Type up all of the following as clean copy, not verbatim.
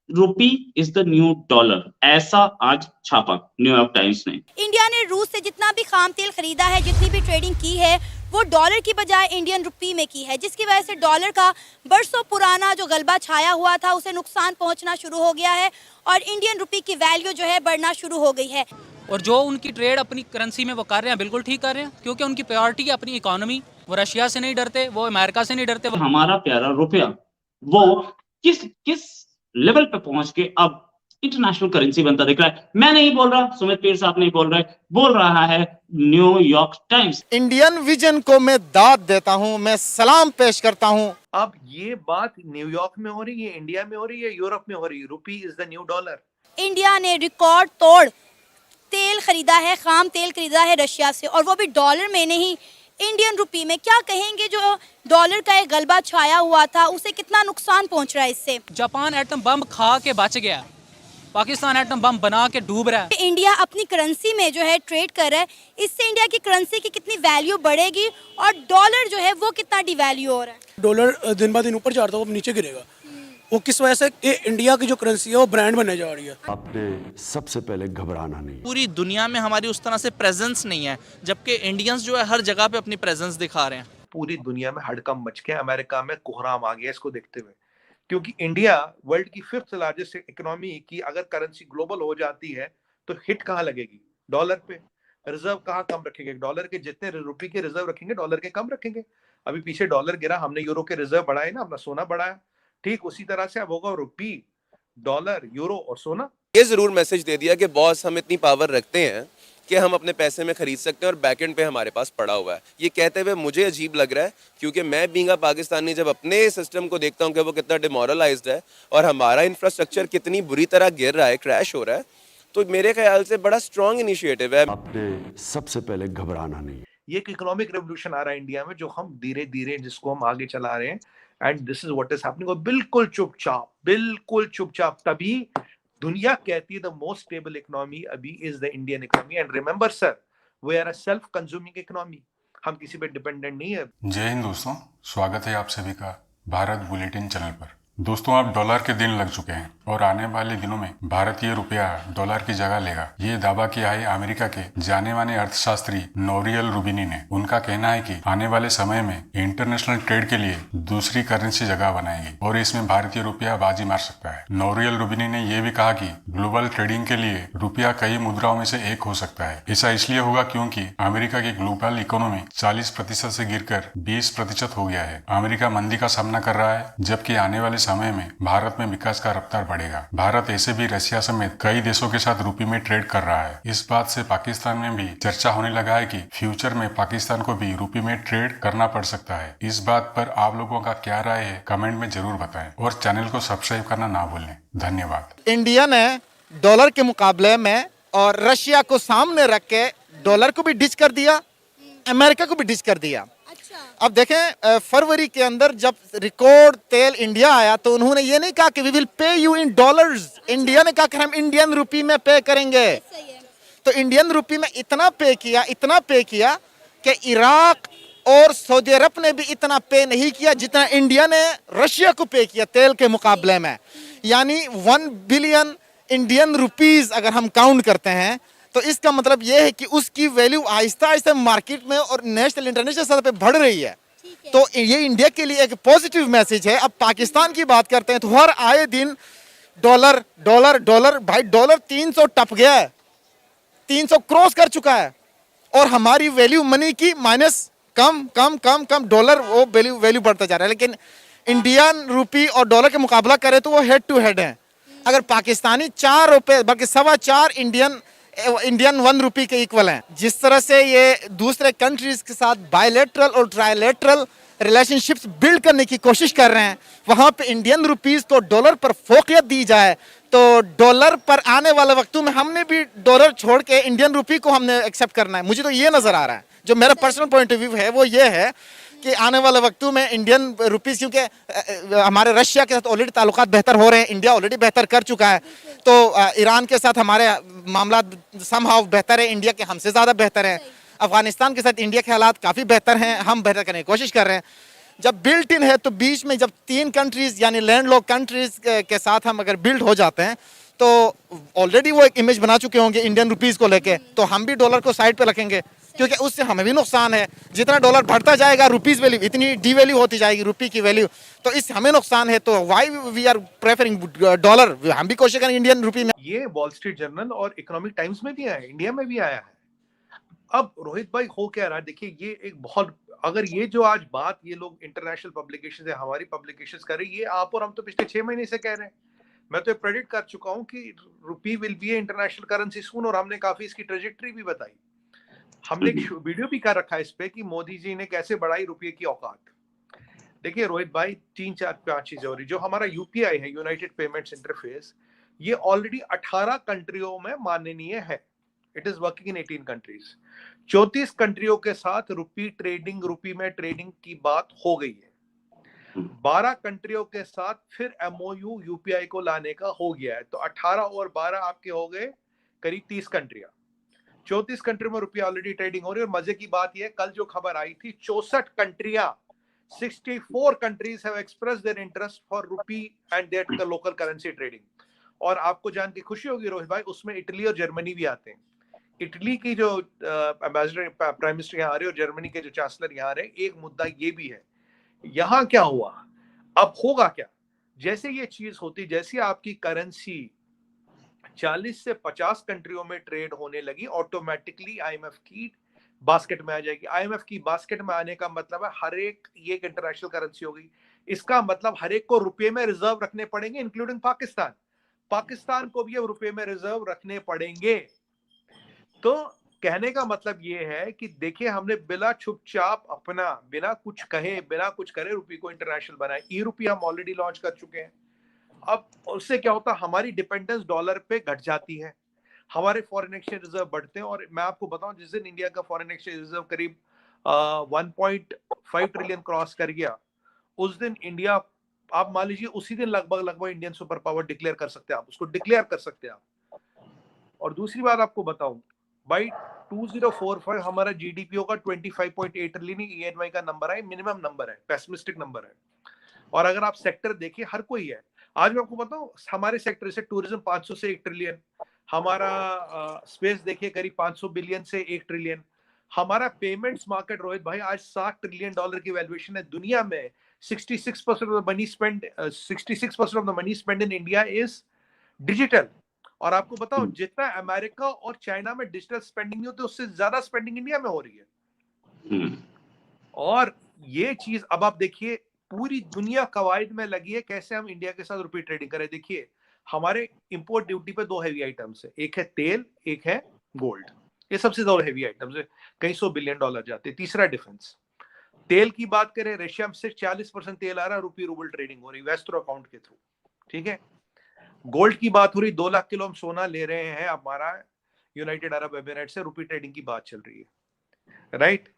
Rupee is the new dollar, ऐसा आज छापा न्यूयॉर्क टाइम्स ने। इंडिया ने रूस से जितना भी खाम तेल खरीदा है, जितनी भी ट्रेडिंग की है, वो डॉलर की बजाय इंडियन रुपी में की है, जिसकी वजह से डॉलर का बरसों पुराना जो गलबा छाया हुआ था उसे नुकसान पहुंचना शुरू हो गया है और इंडियन रुपी की वैल्यू जो है बढ़ना शुरू हो गई है। और जो उनकी ट्रेड अपनी करेंसी में वो कर रहे हैं, बिल्कुल ठीक कर रहे हैं, क्योंकि उनकी प्रायोरिटी है अपनी इकोनॉमी। वो रशिया से नहीं डरते, वो अमेरिका से नहीं डरते। हमारा प्यारा रुपया वो किस किस लेवल पे पहुंच के अब इंटरनेशनल करेंसी बनता दिख रहा है। मैं नहीं बोल रहा, सुमित पीर साहब नहीं बोल रहे, बोल रहा है न्यूयॉर्क टाइम्स। इंडियन विजन को मैं दाद देता हूं, मैं सलाम पेश करता हूं। अब ये बात न्यूयॉर्क में हो रही है, इंडिया में हो रही है, यूरोप में हो रही है। रुपी is the new dollar. India ने रिकॉर्ड तोड़ तेल खरीदा है, खाम तेल खरीदा है रशिया से, और वो भी डॉलर में नहीं, इंडियन रुपी में। क्या कहेंगे, जो डॉलर का एक गलबा छाया हुआ था उसे कितना नुकसान पहुंच रहा है इससे? जापान एटम बम खा के बच गया, पाकिस्तान एटम बम बना के डूब रहा है। इंडिया अपनी करेंसी में जो है ट्रेड कर रहा है, इससे इंडिया की करेंसी की कितनी वैल्यू बढ़ेगी और डॉलर जो है वो कितना डिवैल्यू हो रहा है? डॉलर दिन ब दिन ऊपर जा रहा था, वो नीचे गिरेगा। वो किस वजह से? ये इंडिया की जो करेंसी है वो ब्रांड बनने जा रही है। आपने सबसे पहले घबराना नहीं। पूरी दुनिया में हमारी उस तरह से प्रेजेंस नहीं है, जबकि इंडियंस जो है हर जगह पे अपनी प्रेजेंस दिखा रहे हैं। पूरी दुनिया में हड़कंप मच गया, अमेरिका में कोहराम आ गया इसको देखते हुए, क्योंकि इंडिया वर्ल्ड की 5th लार्जेस्ट इकोनॉमी की अगर करेंसी ग्लोबल हो जाती है तो हिट कहाँ लगेगी? डॉलर पे। रिजर्व कहाँ कम रखेंगे? डॉलर के जितने रुपए के रिजर्व रखेंगे डॉलर के कम रखेंगे। अभी पीछे डॉलर गिरा, हमने यूरो के रिजर्व बढ़ाए ना, अपना सोना बढ़ाया। ठीक उसी तरह से अब होगा रुपी, डॉलर, यूरो और सोना। ये जरूर मैसेज दे दिया कि बॉस हम इतनी पावर रखते हैं कि हम अपने पैसे में खरीद सकते हैं और बैकएंड पे हमारे पास पड़ा हुआ है। ये कहते हुए मुझे अजीब लग रहा है, क्योंकि मैं बीइंग अ पाकिस्तानी जब अपने सिस्टम को देखता हूँ कि वो कितना डिमोरलाइज्ड है और हमारा इंफ्रास्ट्रक्चर कितनी बुरी तरह गिर रहा है, क्रैश हो रहा है, तो मेरे ख्याल से बड़ा स्ट्रॉन्ग इनिशिएटिव है। आपने सबसे पहले घबराना नहीं। ये एक इकोनॉमिक रेवोल्यूशन आ रहा है इंडिया में, जो हम धीरे धीरे जिसको हम आगे चला रहे हैं, and this is what is happening. और बिल्कुल चुपचाप तभी दुनिया कहती है द मोस्ट स्टेबल इकोनॉमी अभी is the Indian economy. And remember sir, we are a self consuming economy, हम किसी पे डिपेंडेंट नहीं है। जय हिंद दोस्तों, स्वागत है आप सभी का भारत बुलेटिन चैनल पर। दोस्तों, अब डॉलर के दिन लग चुके हैं और आने वाले दिनों में भारतीय रुपया डॉलर की जगह लेगा, ये दावा किया है अमेरिका के जाने माने अर्थशास्त्री नोरियल रूबिनी ने। उनका कहना है कि आने वाले समय में इंटरनेशनल ट्रेड के लिए दूसरी करेंसी जगह बनाएगी और इसमें भारतीय रुपया बाजी मार सकता है। नोरियल रूबिनी ने यह भी कहा कि ग्लोबल ट्रेडिंग के लिए रुपया कई मुद्राओं में से एक हो सकता है। ऐसा इसलिए होगा क्योंकि अमेरिका की ग्लोबल इकोनॉमी 40% से गिरकर 20% हो गया है। अमेरिका मंदी का सामना कर रहा है, जबकि आने वाले समय में भारत में विकास का रफ्तार बढ़ेगा। भारत ऐसे भी रशिया समेत कई देशों के साथ रुपये में ट्रेड कर रहा है। इस बात से पाकिस्तान में भी चर्चा होने लगा है कि फ्यूचर में पाकिस्तान को भी रुपये में ट्रेड करना पड़ सकता है। इस बात पर आप लोगों का क्या राय है, कमेंट में जरूर बताएं और चैनल को सब्सक्राइब करना ना भूलें। धन्यवाद। इंडिया ने डॉलर के मुकाबले में और रशिया को सामने रख के डॉलर को भी डिच कर दिया, अमेरिका को भी डिच कर दिया। अब देखें, फरवरी के अंदर जब रिकॉर्ड तेल इंडिया आया तो उन्होंने ये नहीं कहा कि we will pay you in dollars. India ने कहा कि हम इंडियन रुपी में पे करेंगे। तो इंडियन रुपी में इतना पे किया कि इराक और सऊदी अरब ने भी इतना पे नहीं किया जितना इंडिया ने रशिया को पे किया तेल के मुकाबले में। यानी 1 बिलियन इंडियन रुपीस अगर हम काउंट करते हैं तो इसका मतलब यह है कि उसकी वैल्यू आहिस्ता आहिस्ता मार्केट में और नेशनल इंटरनेशनल सतह पे बढ़ रही है। तो ये इंडिया के लिए एक पॉजिटिव मैसेज है। अब पाकिस्तान की बात करते हैं तो हर आए दिन डॉलर डॉलर डॉलर, भाई डॉलर 300 टप गया है, 300 क्रॉस कर चुका है और हमारी वैल्यू मनी की माइनस कम डॉलर वो वैल्यू बढ़ता जा रहा है। लेकिन इंडियन रुपी और डॉलर के मुकाबला करें तो वो हेड टू हेड है। अगर पाकिस्तानी 4 रुपए बल्कि 4.25 इंडियन 1 रुपी के इक्वल हैं। जिस तरह से ये दूसरे कंट्रीज के साथ बायलैटरल और ट्रायलैटरल रिलेशनशिप्स बिल्ड करने की कोशिश कर रहे हैं, वहां पे इंडियन रुपीस को डॉलर पर फोकियत दी जाए तो डॉलर पर आने वाले वक्तों में हमने भी डॉलर छोड़ के इंडियन रुपी को हमने एक्सेप्ट करना है। मुझे तो ये नजर आ रहा है, जो मेरा पर्सनल पॉइंट ऑफ व्यू है वो ये है कि आने वाले वक्तों में इंडियन रुपीस, क्योंकि हमारे रशिया के साथ ऑलरेडी ताल्लुकात बेहतर हो रहे हैं, इंडिया ऑलरेडी बेहतर कर चुका है, तो ईरान के साथ हमारे मामला समहाउ बेहतर है, इंडिया के हमसे ज़्यादा बेहतर है। अफगानिस्तान के साथ इंडिया के हालात काफ़ी बेहतर हैं, हम बेहतर करने की कोशिश कर रहे हैं। जब बिल्ट इन है तो बीच में जब 3 कंट्रीज यानी लैंडलॉक कंट्रीज के साथ हम अगर बिल्ड हो जाते हैं तो ऑलरेडी वो एक इमेज बना चुके होंगे इंडियन रुपीस को लेके, तो हम भी डॉलर को साइड पे रखेंगे क्योंकि उससे हमें भी नुकसान है। जितना डॉलर बढ़ता जाएगा रुपीस वैल्यू इतनी डीवैल्यू होती जाएगी रुपी की वैल्यू, तो इससे हमें नुकसान है। तो why we are preferring dollar, हम भी कोशिश करेंगे इंडियन रुपी में। ये वॉल स्ट्रीट जर्नल और इकोनॉमिक टाइम्स में भी आया है, इंडिया में भी आया है। अब रोहित भाई हो क्या रहा है, देखिए ये एक बहुत, अगर ये जो आज बात ये लोग इंटरनेशनल पब्लिकेशन है हमारी पब्लिकेशंस कर रही है, ये आप और हम तो पिछले 6 महीने से कह रहे हैं। मैं तो प्रेडिक्ट कर चुका हूं कि rupee will be international currency soon, और हमने काफी इसकी ट्रेजेक्टरी भी बताई। हमने एक वीडियो भी कर रखा है इस पे कि मोदी जी ने कैसे बढ़ाई रुपये की औकात। देखिए रोहित भाई 3-4-5 चीजें हो रही। जो हमारा यूपीआई है, यूनाइटेड पेमेंट्स इंटरफेस, ये ऑलरेडी 18 कंट्रियों में माननीय है। It is working in 18 countries. 34 कंट्रियों के साथ रुपी में ट्रेडिंग की बात हो गई है। 12 कंट्रियों के साथ फिर एमओयू यूपीआई को लाने का हो गया है। तो 18 और 12 आपके हो गए करीब 30 कंट्रियां। 34 कंट्री में रुपया ऑलरेडी ट्रेडिंग हो रही है। और मजे की बात यह, कल जो खबर आई थी 64 कंट्रियां, 64 countries have expressed their interest for rupee and their local currency trading. और आपको जान के खुशी होगी रोहित भाई, उसमें इटली और जर्मनी भी आते हैं। इटली की जो एम्बेसडर प्राइम मिनिस्टर यहाँ आ रहे और जर्मनी के जो चांसलर यहाँ आ रहे, एक मुद्दा ये भी है। यहाँ क्या हुआ, अब होगा क्या, जैसे ये चीज होती, जैसे आपकी करेंसी 40 से 50 कंट्रियों में ट्रेड होने लगी, ऑटोमेटिकली आईएमएफ की बास्केट में आ जाएगी। आईएमएफ की बास्केट में आने का मतलब है हर एक ये एक इंटरनेशनल करेंसी हो गई। इसका मतलब हर एक को रुपये में रिजर्व रखने पड़ेंगे, इंक्लूडिंग पाकिस्तान। पाकिस्तान को भी अब रुपये में रिजर्व रखने पड़ेंगे। तो कहने का मतलब ये है कि देखिए, हमने बिना चुपचाप अपना, बिना कुछ कहे, बिना कुछ करे रुपये को इंटरनेशनल बनाए। ई रुपये हम ऑलरेडी लॉन्च कर चुके हैं। अब उससे क्या होता है, हमारी डिपेंडेंस डॉलर पे घट जाती है, हमारे फॉरेन एक्सचेंज रिजर्व बढ़ते हैं। और मैं आपको बताऊं, जिस दिन इंडिया का फॉरेन एक्सचेंज रिजर्व करीब 1.5 ट्रिलियन क्रॉस कर गया, उस दिन इंडिया, आप मान लीजिए उसी दिन लगभग इंडियन सुपर पावर डिक्लेयर कर सकते हैं, आप उसको डिक्लेयर कर सकते हैं आप। और दूसरी बात आपको बताऊं भाई, 2045 हमारा जीडीपी होगा 25.8 ट्रिलियन। ईएनवाई का नंबर है, मिनिमम नंबर है, पेसिमिस्टिक नंबर है। और अगर आप सेक्टर देखिए, हर कोई है। आज मैं आपको बताऊं, हमारे सेक्टर से टूरिज्म 500 से 1 ट्रिलियन, हमारा स्पेस देखिए करीब 500 बिलियन से 1 ट्रिलियन, हमारा पेमेंट्स मार्केट रोहित भाई आज $7 ट्रिलियन की वैल्यूएशन है दुनिया में। 66% of the money spend 66% of the money spend in India is digital. और आपको बताओ, जितना अमेरिका और चाइना में डिजिटल स्पेंडिंग नहीं होती, उससे ज्यादा स्पेंडिंग इंडिया में हो रही है। और ये चीज अब आप देखिए, पूरी दुनिया कवायद में लगी है कैसे हम इंडिया के साथ रुपये ट्रेडिंग करें। देखिए, हमारे इंपोर्ट ड्यूटी पे 2 हैवी आइटम्स है, एक है तेल, एक है गोल्ड। ये सबसे ज्यादा हैवी आइटम्स है, कई $100 बिलियन जाते हैं। तीसरा डिफेंस। तेल की बात करें, रशिया से 40% तेल आ रहा है, रुपये रूबल ट्रेडिंग हो रही है वेस्ट्रो अकाउंट के थ्रू, ठीक है। गोल्ड की बात हो रही, 2 लाख किलो हम सोना ले रहे हैं हमारा यूनाइटेड अरब एमिरेट से, रुपये ट्रेडिंग की बात चल रही है, राइट।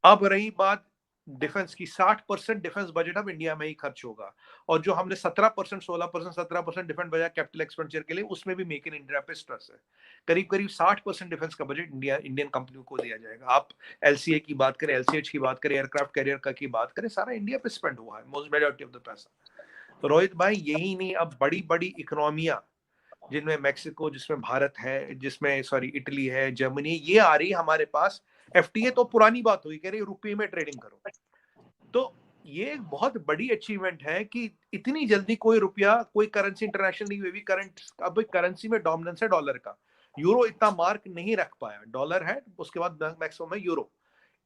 अब रही बात डिफेंस की, 60% डिफेंस बजट अब इंडिया में ही खर्च होगा। और जो हमने 17%, 16%, 17% डिफेंस बजट कैपिटल एक्सपेंडिचर के लिए, उसमें भी मेक इन इंडिया पे स्ट्रेस है। करीब 60% डिफेंस का बजट इंडियन कंपनियों को दिया जाएगा। आप एलसीए की बात करें, एलसीएच की बात करें, एयरक्राफ्ट कैरियर का की बात करें, सारा इंडिया पे स्पेंड हुआ है, मोस्ट मेजॉरिटी ऑफ द पैसा। तो रोहित भाई, यही नहीं, अब बड़ी बड़ी इकोनॉमियां, जिनमें मैक्सिको, जिसमें भारत है, जिसमें इटली है, जर्मनी, ये आ रही है हमारे पास। एफटीए तो पुरानी बात हुई, कह रही रुपये में ट्रेडिंग करो। तो ये एक बहुत बड़ी अचीवमेंट है कि इतनी जल्दी कोई रुपया, कोई करेंसी इंटरनेशनल नहीं हुई। अब करेंसी में डोमिनेंस है डॉलर का। यूरो इतना मार्क नहीं रख पाया, डॉलर है, उसके बाद मैक्सिमम है यूरो।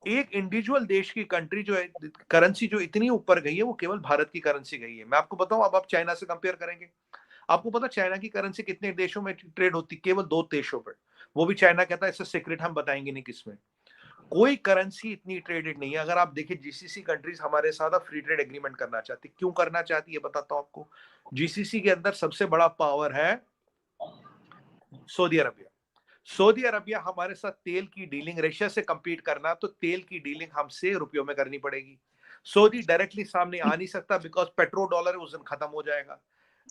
एक इंडिविजुअल देश की कंट्री जो है, करेंसी जो इतनी ऊपर गई है, वो केवल भारत की करेंसी गई है। मैं आपको बताऊं, अब आप चाइना से कंपेयर करेंगे, आपको पता चाइना की करेंसी कितने देशों में ट्रेड होती, केवल 2 देशों पर। वो भी चाइना कहता है इससे सीक्रेट हम बताएंगे नहीं किसमें। कोई करेंसी इतनी ट्रेडेड नहीं है। अगर आप देखिए, जीसीसी कंट्रीज हमारे साथ फ्री ट्रेड एग्रीमेंट करना चाहती, क्यों करना चाहती है बताता हूं आपको। जीसीसी के अंदर सबसे बड़ा पावर है सऊदी अरबिया। सऊदी अरबिया हमारे साथ तेल की डीलिंग, रशिया से कंपीट करना, तो तेल की डीलिंग हमसे रुपयों में करनी पड़ेगी। सऊदी डायरेक्टली सामने आ नहीं सकता, बिकॉज पेट्रो डॉलर उस दिन खत्म हो जाएगा।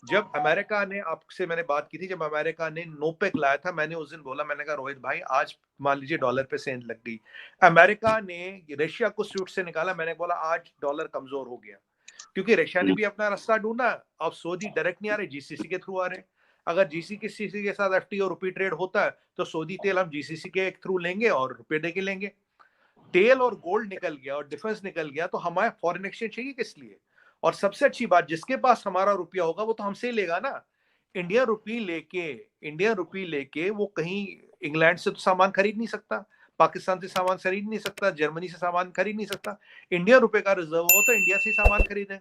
जब अमेरिका ने, आपसे मैंने बात की थी, जब अमेरिका ने नोपेक लाया था, मैंने उस दिन बोला, मैंने कहा रोहित भाई आज मान लीजिए डॉलर पे सेंध लग गई, अमेरिका ने रशिया को स्विफ्ट से निकाला, मैंने बोला आज डॉलर कमजोर हो गया, क्योंकि रशिया ने भी अपना रास्ता ढूंढा। अब सऊदी डायरेक्ट नहीं आ रहे, जीसीसी के थ्रू आ रहे। अगर जीसीसी के साथ एफटी और रुपी ट्रेड होता है तो सऊदी तेल हम जीसीसी के थ्रू लेंगे और रुपये दे के लेंगे। तेल और गोल्ड निकल गया और डिफेंस निकल गया, तो हमारे फॉरेन एक्सचेंज चाहिए किस लिए? और सबसे अच्छी बात, जिसके पास हमारा रुपया होगा वो तो हमसे ही लेगा ना। इंडियन रुपी लेके वो कहीं इंग्लैंड से तो सामान खरीद नहीं सकता, पाकिस्तान से सामान खरीद नहीं सकता, जर्मनी से सामान खरीद नहीं सकता। इंडियन रुपए का रिजर्व हो तो इंडिया से ही सामान खरीदेगा।